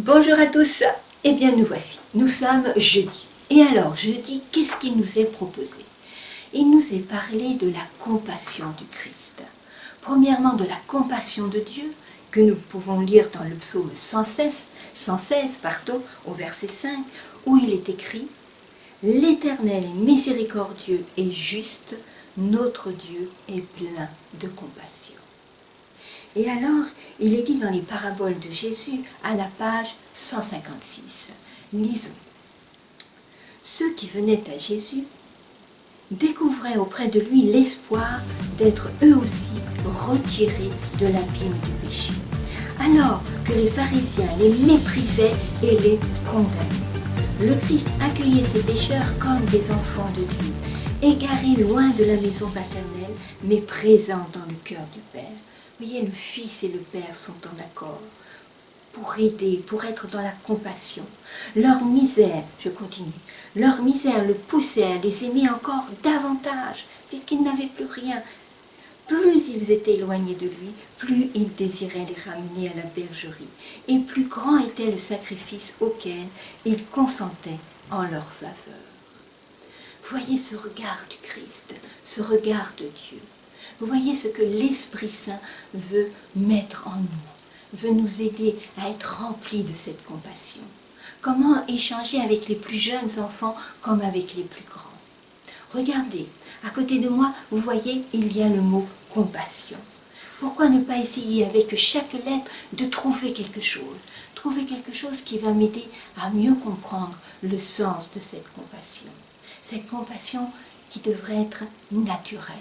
Bonjour à tous, eh bien nous voici, nous sommes jeudi. Et alors jeudi, qu'est-ce qu'il nous est proposé? Il nous est parlé de la compassion du Christ. Premièrement de la compassion de Dieu, que nous pouvons lire dans le psaume 116, au verset 5, où il est écrit « L'Éternel est miséricordieux et juste, notre Dieu est plein de compassion. » Et alors, il est dit dans les paraboles de Jésus à la page 156. Lisons. Ceux qui venaient à Jésus découvraient auprès de lui l'espoir d'être eux aussi retirés de l'abîme du péché, alors que les pharisiens les méprisaient et les condamnaient. Le Christ accueillait ces pécheurs comme des enfants de Dieu, égarés loin de la maison paternelle, mais présents dans le cœur du Père. Vous voyez, le Fils et le Père sont en accord pour aider, pour être dans la compassion. Leur misère, je continue, leur misère le poussait à les aimer encore davantage, puisqu'ils n'avaient plus rien. Plus ils étaient éloignés de lui, plus il désirait les ramener à la bergerie, et plus grand était le sacrifice auquel il consentait en leur faveur. Voyez ce regard du Christ, ce regard de Dieu. Vous voyez ce que l'Esprit Saint veut mettre en nous, veut nous aider à être remplis de cette compassion. Comment échanger avec les plus jeunes enfants comme avec les plus grands? Regardez, à côté de moi, vous voyez, il y a le mot compassion. Pourquoi ne pas essayer avec chaque lettre de trouver quelque chose qui va m'aider à mieux comprendre le sens de cette compassion qui devrait être naturelle.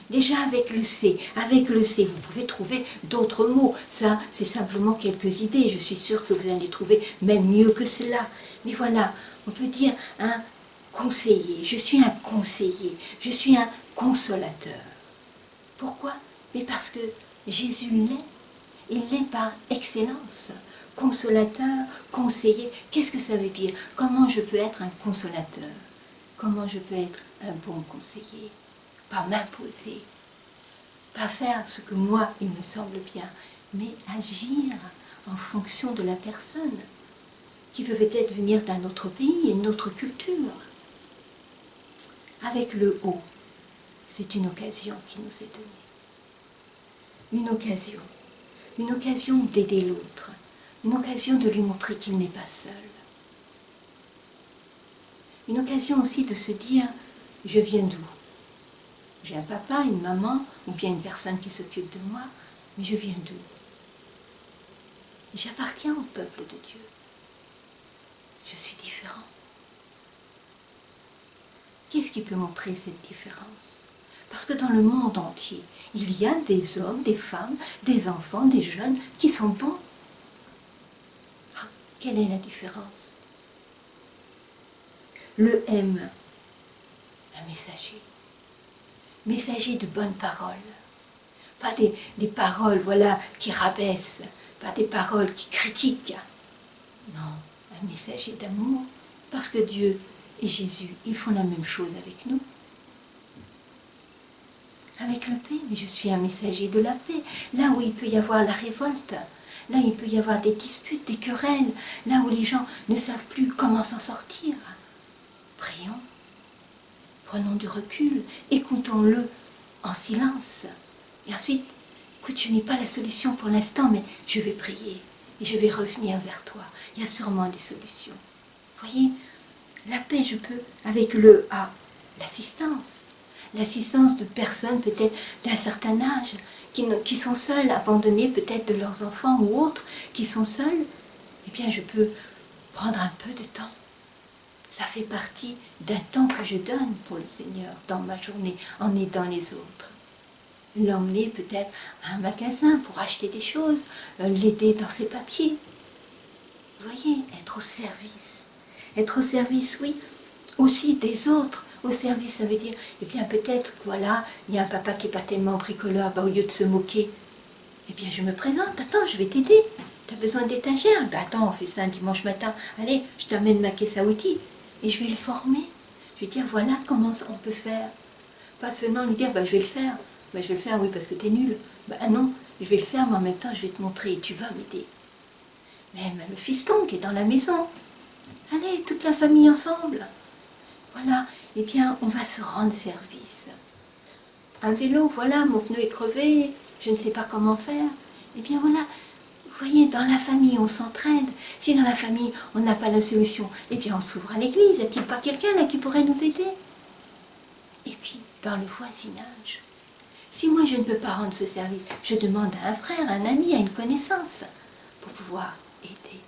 Déjà avec le C, vous pouvez trouver d'autres mots. Ça, c'est simplement quelques idées. Je suis sûre que vous allez trouver même mieux que cela. Mais voilà, on peut dire un conseiller. Je suis un conseiller. Je suis un consolateur. Pourquoi? Mais parce que Jésus l'est. Il l'est par excellence. Consolateur, conseiller. Qu'est-ce que ça veut dire? Comment je peux être un consolateur? Comment je peux être un bon conseiller? Pas m'imposer, pas faire ce que moi, il me semble bien, mais agir en fonction de la personne, qui peut peut-être venir d'un autre pays, une autre culture. Avec le haut, c'est une occasion qui nous est donnée. Une occasion d'aider l'autre, une occasion de lui montrer qu'il n'est pas seul. Une occasion aussi de se dire, je viens d'où? J'ai un papa, une maman, ou bien une personne qui s'occupe de moi, mais je viens d'où? J'appartiens au peuple de Dieu. Je suis différent. Qu'est-ce qui peut montrer cette différence? Parce que dans le monde entier, il y a des hommes, des femmes, des enfants, des jeunes qui sont bons. Ah, quelle est la différence? Le M, un messager de bonnes paroles, pas des paroles voilà, qui rabaissent, pas des paroles qui critiquent, non, un messager d'amour, parce que Dieu et Jésus, ils font la même chose avec nous. Avec la paix, mais je suis un messager de la paix, là où il peut y avoir la révolte, là où il peut y avoir des disputes, des querelles, là où les gens ne savent plus comment s'en sortir. Prions. Prenons du recul, écoutons-le en silence. Et ensuite, écoute, je n'ai pas la solution pour l'instant, mais je vais prier et je vais revenir vers toi. Il y a sûrement des solutions. Vous voyez, la paix, je peux, avec le A, l'assistance de personnes peut-être d'un certain âge, qui sont seules, abandonnées peut-être de leurs enfants ou autres, qui sont seuls, eh bien je peux prendre un peu de temps. Ça fait partie d'un temps que je donne pour le Seigneur dans ma journée, en aidant les autres. L'emmener peut-être à un magasin pour acheter des choses, l'aider dans ses papiers. Vous voyez, être au service. Être au service, oui, aussi des autres. Au service, ça veut dire, eh bien peut-être, voilà, il y a un papa qui n'est pas tellement bricoleur, au lieu de se moquer, eh bien je me présente, attends, je vais t'aider. Tu as besoin d'étagères? Ben attends, on fait ça un dimanche matin. Allez, je t'amène ma caisse à outils. Et je vais le former. Je vais dire, voilà comment on peut faire. Pas seulement lui dire, je vais le faire. Je vais le faire, oui, parce que tu es nul. Non, je vais le faire, mais en même temps, je vais te montrer et tu vas m'aider. même le fiston qui est dans la maison. Allez, toute la famille ensemble. Voilà, eh bien, on va se rendre service. Un vélo, voilà, mon pneu est crevé, je ne sais pas comment faire. Eh bien voilà, vous voyez, dans la famille, on s'entraide. Si dans la famille, on n'a pas la solution, eh bien on s'ouvre à l'église. Y a-t-il pas quelqu'un là qui pourrait nous aider? Et puis, dans le voisinage, si moi je ne peux pas rendre ce service, je demande à un frère, à un ami, à une connaissance, pour pouvoir aider.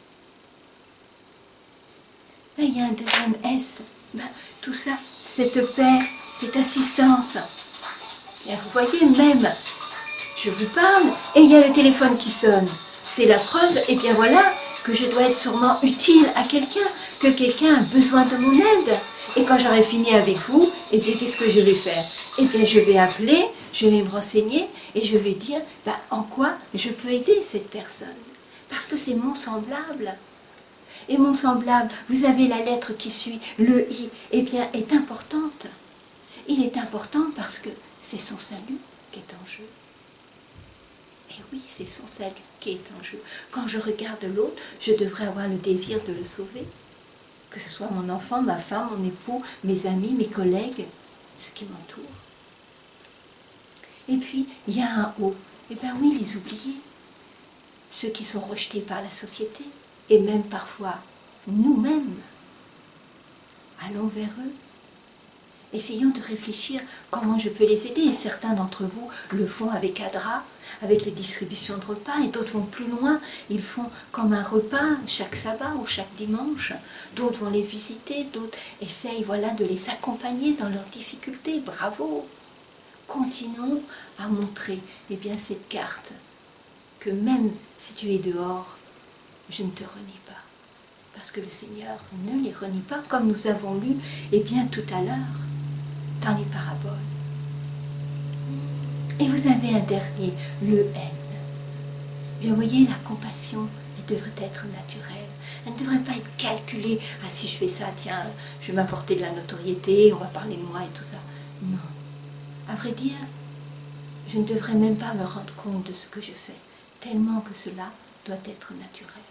Là, il y a un deuxième S. Ben, tout ça, cette paix, cette assistance. Bien, vous voyez, même, je vous parle, et il y a le téléphone qui sonne. C'est la preuve, et bien voilà, que je dois être sûrement utile à quelqu'un, que quelqu'un a besoin de mon aide. Et quand j'aurai fini avec vous, et bien qu'est-ce que je vais faire? Eh bien, je vais appeler, je vais me renseigner, et je vais dire, ben, en quoi je peux aider cette personne? Parce que c'est mon semblable. Et mon semblable, vous avez la lettre qui suit, le I, eh bien, est importante. Il est important parce que c'est son salut qui est en jeu. Et oui, c'est son salut qui est en jeu. Quand je regarde l'autre, je devrais avoir le désir de le sauver. Que ce soit mon enfant, ma femme, mon époux, mes amis, mes collègues, ceux qui m'entourent. Et puis, il y a un O. Eh bien oui, les oubliés. Ceux qui sont rejetés par la société. Et même parfois, nous-mêmes. Allons vers eux. Essayons de réfléchir comment je peux les aider. Et certains d'entre vous le font avec ADRA, avec les distributions de repas, et d'autres vont plus loin. Ils font comme un repas chaque sabbat ou chaque dimanche. D'autres vont les visiter, d'autres essayent voilà, de les accompagner dans leurs difficultés. Bravo! Continuons à montrer eh bien, cette carte, que même si tu es dehors, je ne te renie pas. Parce que le Seigneur ne les renie pas, comme nous avons lu eh bien, tout à l'heure dans les paraboles. Et vous avez un dernier, le N. Bien, vous voyez, la compassion, elle devrait être naturelle. Elle ne devrait pas être calculée. Ah, si je fais ça, tiens, je vais m'apporter de la notoriété, on va parler de moi et tout ça. Non. À vrai dire, je ne devrais même pas me rendre compte de ce que je fais, tellement que cela doit être naturel.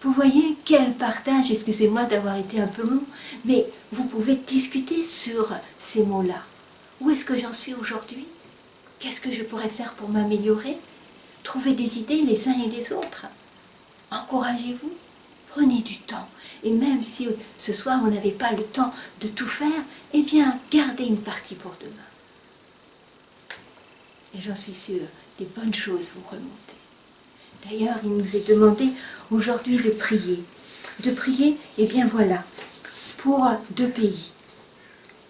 Vous voyez quel partage, excusez-moi d'avoir été un peu long, mais vous pouvez discuter sur ces mots-là. Où est-ce que j'en suis aujourd'hui? Qu'est-ce que je pourrais faire pour m'améliorer? Trouvez des idées les uns et les autres. Encouragez-vous, prenez du temps. Et même si ce soir vous n'avez pas le temps de tout faire, eh bien gardez une partie pour demain. Et j'en suis sûre, des bonnes choses vont remonter. D'ailleurs, il nous est demandé aujourd'hui de prier. De prier, et bien voilà, pour 2 pays.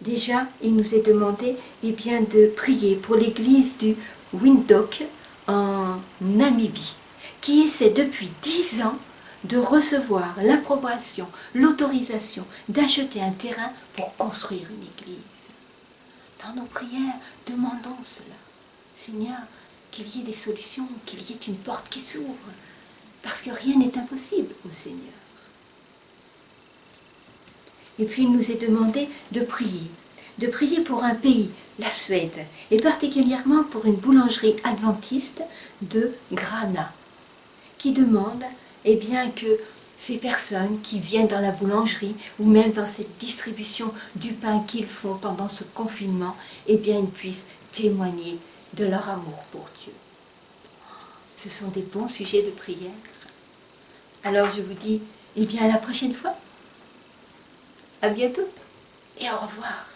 Déjà, il nous est demandé eh bien, de prier pour l'église du Windhoek en Namibie, qui essaie depuis 10 ans de recevoir l'approbation, l'autorisation d'acheter un terrain pour construire une église. Dans nos prières, demandons cela. Seigneur, qu'il y ait des solutions, qu'il y ait une porte qui s'ouvre, parce que rien n'est impossible au Seigneur. Et puis il nous est demandé de prier pour un pays, la Suède, et particulièrement pour une boulangerie adventiste de Grana, qui demande eh bien, que ces personnes qui viennent dans la boulangerie ou même dans cette distribution du pain qu'ils font pendant ce confinement, eh bien, ils puissent témoigner de leur amour pour Dieu. Ce sont des bons sujets de prière. Alors je vous dis, eh bien à la prochaine fois. À bientôt et au revoir.